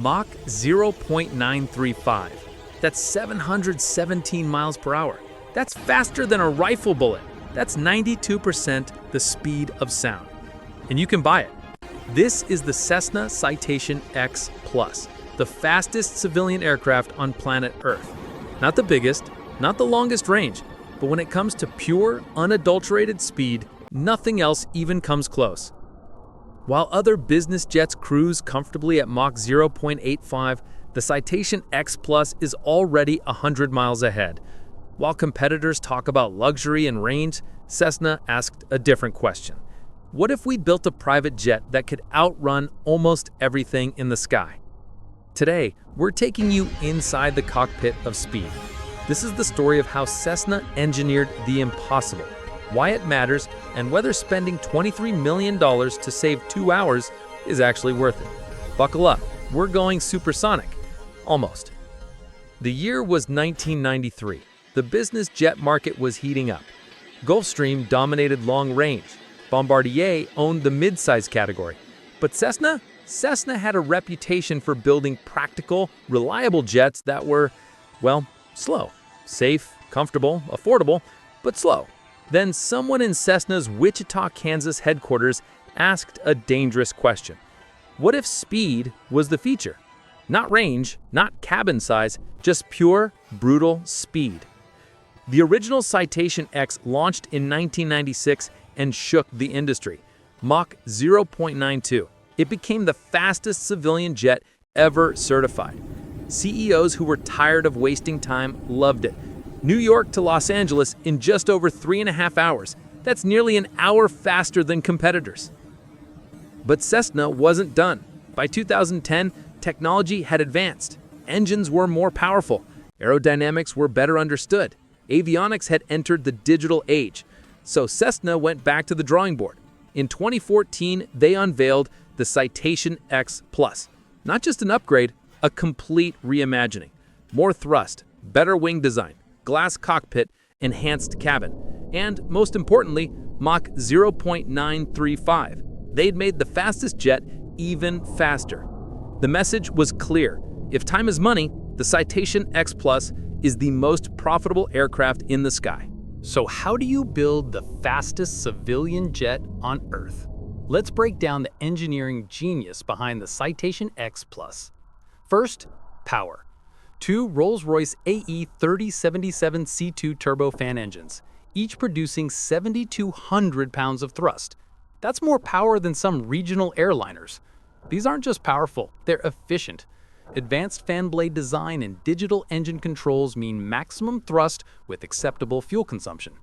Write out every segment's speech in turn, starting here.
Mach 0.935. That's 717 miles per hour. That's faster than a rifle bullet. That's 92% the speed of sound. And you can buy it. This is the Cessna Citation X Plus, the fastest civilian aircraft on planet Earth. Not the biggest, not the longest range, but when it comes to pure, unadulterated speed, nothing else even comes close. While other business jets cruise comfortably at Mach 0.85, the Citation X Plus is already 100 miles ahead. While competitors talk about luxury and range, Cessna asked a different question. What if we built a private jet that could outrun almost everything in the sky? Today, we're taking you inside the cockpit of speed. This is the story of how Cessna engineered the impossible, why it matters, and whether spending $23 million to save 2 hours is actually worth it. Buckle up, we're going supersonic. Almost. The year was 1993. The business jet market was heating up. Gulfstream dominated long range. Bombardier owned the mid-size category. But Cessna had a reputation for building practical, reliable jets that were, well, slow. Safe, comfortable, affordable, but slow. Then someone in Cessna's Wichita, Kansas headquarters asked a dangerous question. What if speed was the feature? Not range, not cabin size, just pure, brutal speed. The original Citation X launched in 1996 and shook the industry. Mach 0.92. It became the fastest civilian jet ever certified. CEOs who were tired of wasting time loved it. New York to Los Angeles in just over 3.5 hours. That's nearly an hour faster than competitors. But Cessna wasn't done. By 2010, technology had advanced. Engines were more powerful. Aerodynamics were better understood. Avionics had entered the digital age. So Cessna went back to the drawing board. In 2014, they unveiled the Citation X Plus. Not just an upgrade, a complete reimagining. More thrust, better wing design, glass cockpit, enhanced cabin, and most importantly, Mach 0.935. They'd made the fastest jet even faster. The message was clear. If time is money, the Citation X Plus is the most profitable aircraft in the sky. So how do you build the fastest civilian jet on Earth? Let's break down the engineering genius behind the Citation X Plus. First, power. 2 Rolls-Royce AE 3077 C2 turbofan engines, each producing 7,200 pounds of thrust. That's more power than some regional airliners. These aren't just powerful, they're efficient. Advanced fan blade design and digital engine controls mean maximum thrust with acceptable fuel consumption.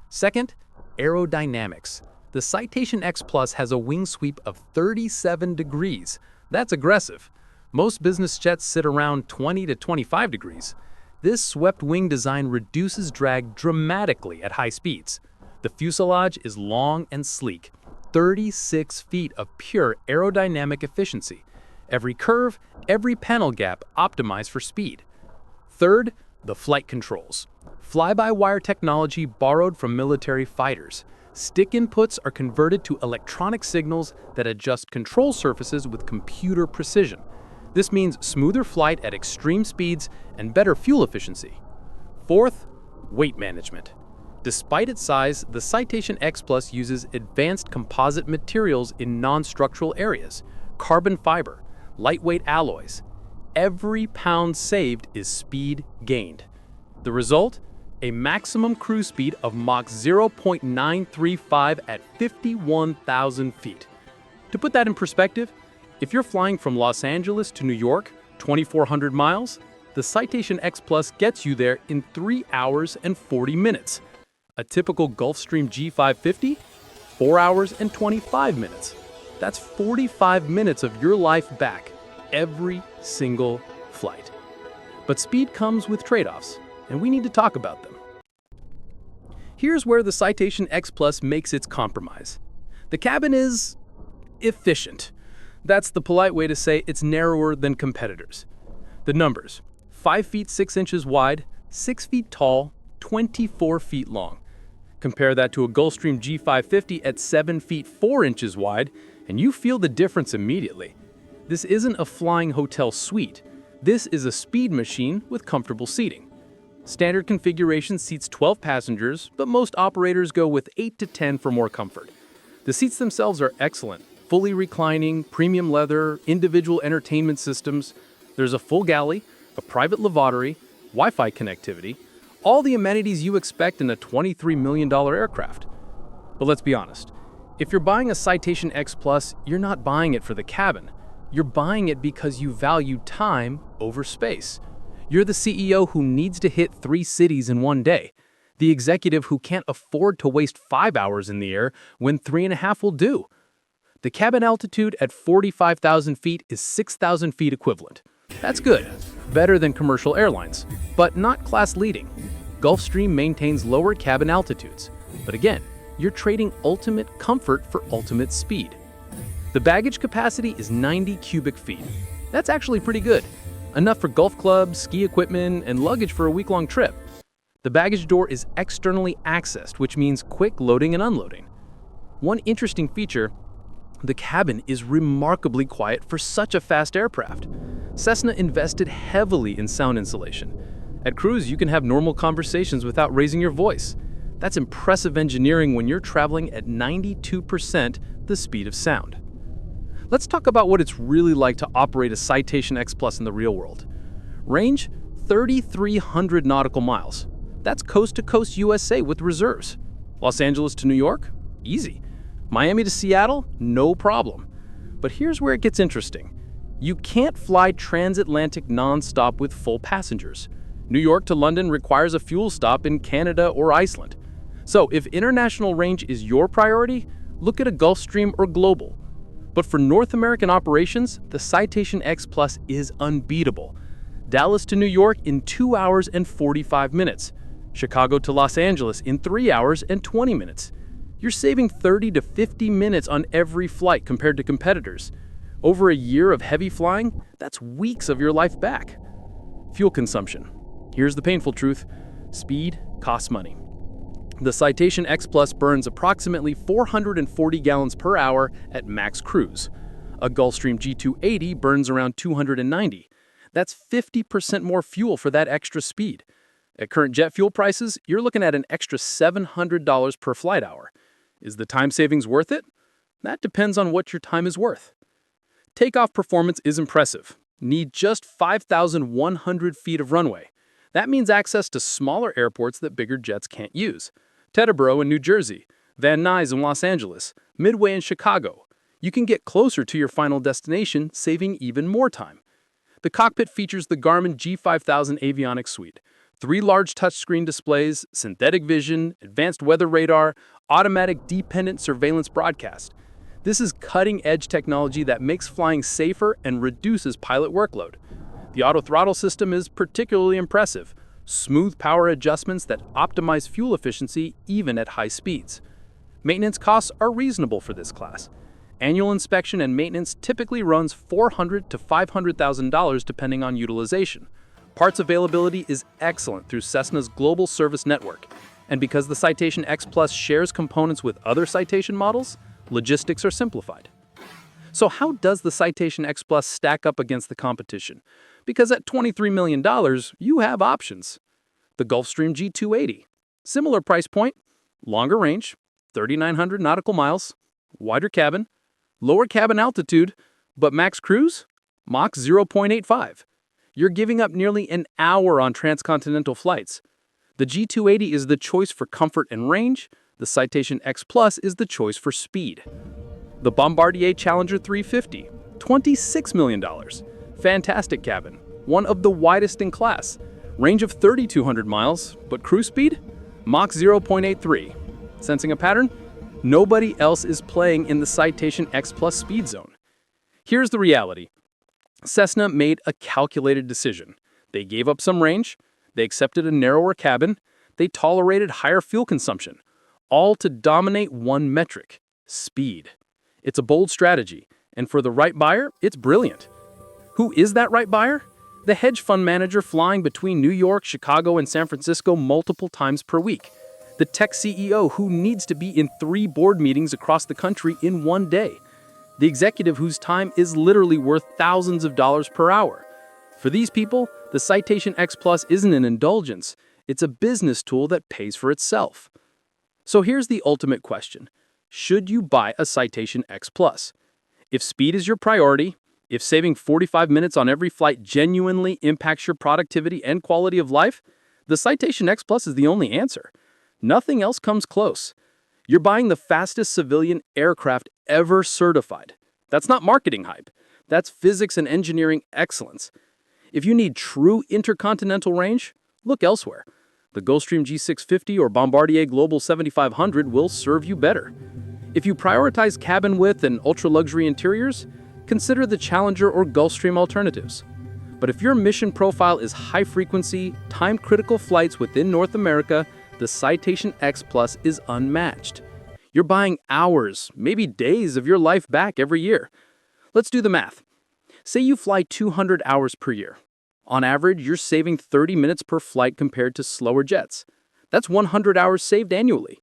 Second, aerodynamics. The Citation X Plus has a wing sweep of 37 degrees. That's aggressive. Most business jets sit around 20 to 25 degrees. This swept wing design reduces drag dramatically at high speeds. The fuselage is long and sleek, 36 feet of pure aerodynamic efficiency. Every curve, every panel gap optimized for speed. Third, the flight controls. Fly-by-wire technology borrowed from military fighters. Stick inputs are converted to electronic signals that adjust control surfaces with computer precision. This means smoother flight at extreme speeds and better fuel efficiency. Fourth, weight management. Despite its size, the Citation X Plus uses advanced composite materials in non-structural areas, carbon fiber, lightweight alloys. Every pound saved is speed gained. The result? A maximum cruise speed of Mach 0.935 at 51,000 feet. To put that in perspective, if you're flying from Los Angeles to New York, 2,400 miles, the Citation X Plus gets you there in 3 hours and 40 minutes. A typical Gulfstream G550, 4 hours and 25 minutes. That's 45 minutes of your life back, every single flight. But speed comes with trade-offs, and we need to talk about them. Here's where the Citation X Plus makes its compromise. The cabin is efficient. That's the polite way to say it's narrower than competitors. The numbers: 5 feet 6 inches wide, 6 feet tall, 24 feet long. Compare that to a Gulfstream G550 at 7 feet 4 inches wide, and you feel the difference immediately. This isn't a flying hotel suite. This is a speed machine with comfortable seating. Standard configuration seats 12 passengers, but most operators go with 8 to 10 for more comfort. The seats themselves are excellent. Fully reclining, premium leather, individual entertainment systems. There's a full galley, a private lavatory, Wi-Fi connectivity, all the amenities you expect in a $23 million aircraft. But let's be honest, if you're buying a Citation X Plus, you're not buying it for the cabin. You're buying it because you value time over space. You're the CEO who needs to hit 3 cities in one day, the executive who can't afford to waste 5 hours in the air when 3.5 will do. The cabin altitude at 45,000 feet is 6,000 feet equivalent. That's good, better than commercial airlines, but not class-leading. Gulfstream maintains lower cabin altitudes, but again, you're trading ultimate comfort for ultimate speed. The baggage capacity is 90 cubic feet. That's actually pretty good, enough for golf clubs, ski equipment, and luggage for a week-long trip. The baggage door is externally accessed, which means quick loading and unloading. One interesting feature, the cabin is remarkably quiet for such a fast aircraft. Cessna invested heavily in sound insulation. At cruise, you can have normal conversations without raising your voice. That's impressive engineering when you're traveling at 92% the speed of sound. Let's talk about what it's really like to operate a Citation X Plus in the real world. Range, 3,300 nautical miles. That's coast-to-coast USA with reserves. Los Angeles to New York? Easy. Miami to Seattle? No problem. But here's where it gets interesting. You can't fly transatlantic non-stop with full passengers. New York to London requires a fuel stop in Canada or Iceland. So if international range is your priority, look at a Gulfstream or Global. But for North American operations, the Citation X Plus is unbeatable. Dallas to New York in 2 hours and 45 minutes. Chicago to Los Angeles in 3 hours and 20 minutes. You're saving 30 to 50 minutes on every flight compared to competitors. Over a year of heavy flying, that's weeks of your life back. Fuel consumption. Here's the painful truth. Speed costs money. The Citation X Plus burns approximately 440 gallons per hour at max cruise. A Gulfstream G280 burns around 290. That's 50% more fuel for that extra speed. At current jet fuel prices, you're looking at an extra $700 per flight hour. Is the time savings worth it? That depends on what your time is worth. Takeoff performance is impressive. Need just 5,100 feet of runway. That means access to smaller airports that bigger jets can't use. Teterboro in New Jersey, Van Nuys in Los Angeles, Midway in Chicago. You can get closer to your final destination, saving even more time. The cockpit features the Garmin G5000 avionics suite. 3 large touchscreen displays, synthetic vision, advanced weather radar, automatic dependent surveillance broadcast. This is cutting-edge technology that makes flying safer and reduces pilot workload. The auto throttle system is particularly impressive. Smooth power adjustments that optimize fuel efficiency even at high speeds. Maintenance costs are reasonable for this class. Annual inspection and maintenance typically runs $400,000 to $500,000 depending on utilization. Parts availability is excellent through Cessna's global service network. And because the Citation X Plus shares components with other Citation models, logistics are simplified. So how does the Citation X Plus stack up against the competition? Because at $23 million, you have options. The Gulfstream G280. Similar price point, longer range, 3,900 nautical miles, wider cabin, lower cabin altitude, but max cruise? Mach 0.85. You're giving up nearly an hour on transcontinental flights. The G280 is the choice for comfort and range. The Citation X Plus is the choice for speed. The Bombardier Challenger 350, $26 million. Fantastic cabin, one of the widest in class. Range of 3,200 miles, but cruise speed? Mach 0.83. Sensing a pattern? Nobody else is playing in the Citation X Plus speed zone. Here's the reality. Cessna made a calculated decision. They gave up some range, they accepted a narrower cabin, they tolerated higher fuel consumption, all to dominate one metric, speed. It's a bold strategy, and for the right buyer, it's brilliant. Who is that right buyer? The hedge fund manager flying between New York, Chicago, and San Francisco multiple times per week. The tech CEO who needs to be in 3 board meetings across the country in one day. the executive whose time is literally worth thousands of dollars per hour. For these people, the Citation X Plus isn't an indulgence, it's a business tool that pays for itself. So here's the ultimate question. Should you buy a Citation X Plus? If speed is your priority, if saving 45 minutes on every flight genuinely impacts your productivity and quality of life, the Citation X Plus is the only answer. Nothing else comes close. You're buying the fastest civilian aircraft ever certified. That's not marketing hype. That's physics and engineering excellence. If you need true intercontinental range, look elsewhere. The Gulfstream G650 or Bombardier Global 7500 will serve you better. If you prioritize cabin width and ultra-luxury interiors, consider the Challenger or Gulfstream alternatives. But if your mission profile is high-frequency, time-critical flights within North America, the Citation X Plus is unmatched. You're buying hours, maybe days of your life back every year. Let's do the math. Say you fly 200 hours per year. On average, you're saving 30 minutes per flight compared to slower jets. That's 100 hours saved annually.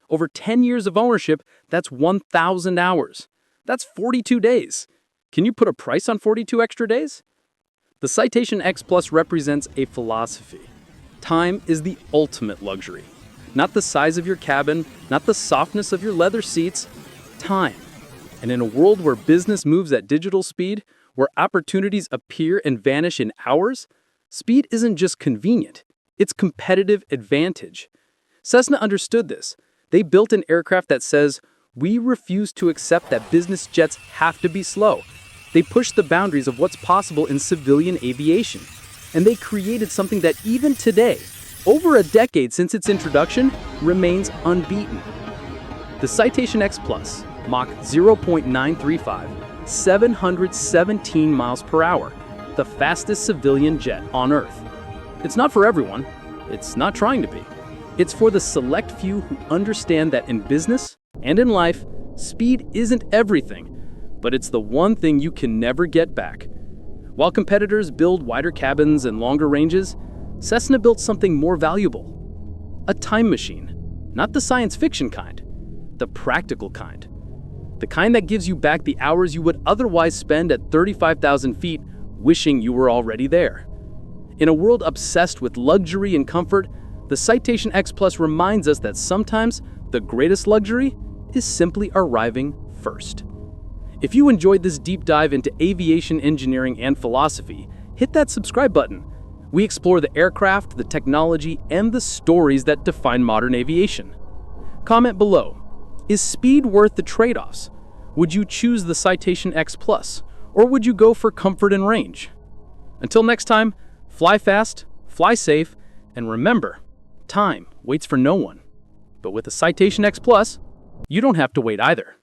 Over 10 years of ownership, that's 1,000 hours. That's 42 days. Can you put a price on 42 extra days? The Citation X Plus represents a philosophy. Time is the ultimate luxury. Not the size of your cabin, not the softness of your leather seats, time. And in a world where business moves at digital speed, where opportunities appear and vanish in hours, speed isn't just convenient, it's competitive advantage. Cessna understood this. They built an aircraft that says, "We refuse to accept that business jets have to be slow." They pushed the boundaries of what's possible in civilian aviation. And they created something that even today, over a decade since its introduction, remains unbeaten. The Citation X Plus, Mach 0.935, 717 miles per hour, the fastest civilian jet on Earth. It's not for everyone. It's not trying to be. It's for the select few who understand that in business and in life, speed isn't everything, but it's the one thing you can never get back. While competitors build wider cabins and longer ranges, Cessna built something more valuable. A time machine. Not the science fiction kind, the practical kind. The kind that gives you back the hours you would otherwise spend at 35,000 feet wishing you were already there. In a world obsessed with luxury and comfort, the Citation X Plus reminds us that sometimes the greatest luxury is simply arriving first. If you enjoyed this deep dive into aviation engineering and philosophy, hit that subscribe button. We explore the aircraft, the technology, and the stories that define modern aviation. Comment below. Is speed worth the trade-offs? Would you choose the Citation X Plus, or would you go for comfort and range? Until next time, fly fast, fly safe, and remember, time waits for no one. But with the Citation X Plus, you don't have to wait either.